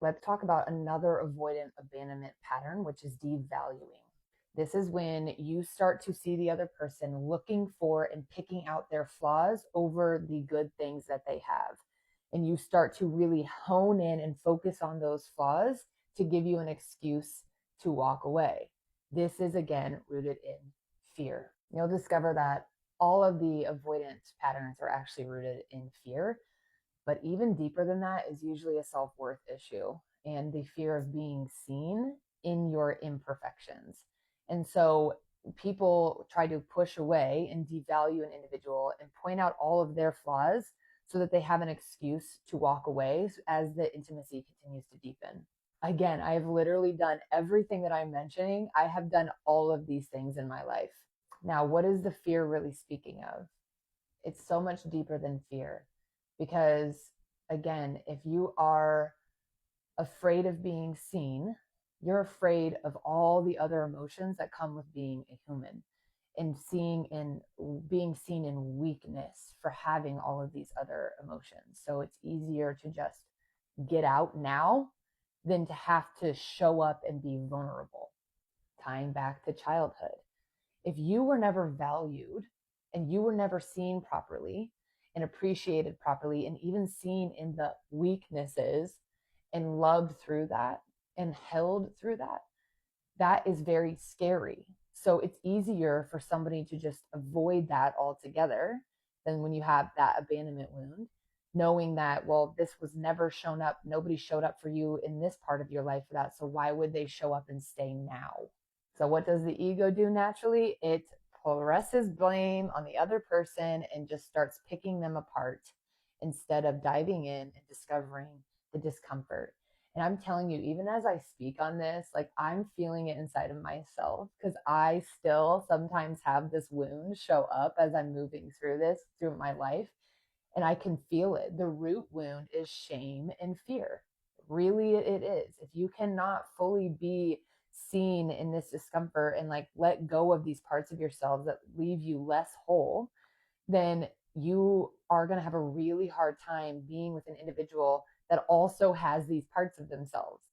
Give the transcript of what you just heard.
Let's talk about another avoidant abandonment pattern, which is devaluing. This is when you start to see the other person looking for and picking out their flaws over the good things that they have. And you start to really hone in and focus on those flaws to give you an excuse to walk away. This is again rooted in fear. You'll discover that all of the avoidant patterns are actually rooted in fear. But even deeper than that is usually a self worth issue and the fear of being seen in your imperfections. And so people try to push away and devalue an individual and point out all of their flaws so that they have an excuse to walk away as the intimacy continues to deepen. Again, I have literally done everything that I'm mentioning. I have done all of these things in my life. Now, what is the fear really speaking of? It's so much deeper than fear because, again, if you are afraid of being seen, you're afraid of all the other emotions that come with being a human and seeing in being seen in weakness for having all of these other emotions. So it's easier to just get out now than to have to show up and be vulnerable. Tying back to childhood, if you were never valued and you were never seen properly and appreciated properly and even seen in the weaknesses and loved through that and held through that, that is very scary. So it's easier for somebody to just avoid that altogether than when you have that abandonment wound, knowing that, well, this was never shown up. Nobody showed up for you in this part of your life for that. So why would they show up and stay now? So what does the ego do naturally? It presses blame on the other person and just starts picking them apart instead of diving in and discovering the discomfort. And I'm telling you, even as I speak on this, like I'm feeling it inside of myself because I still sometimes have this wound show up as I'm moving through this through my life. And I can feel it. The root wound is shame and fear. Really, it is. If you cannot fully be seen in this discomfort and like let go of these parts of yourselves that leave you less whole, then you are going to have a really hard time being with an individual that also has these parts of themselves.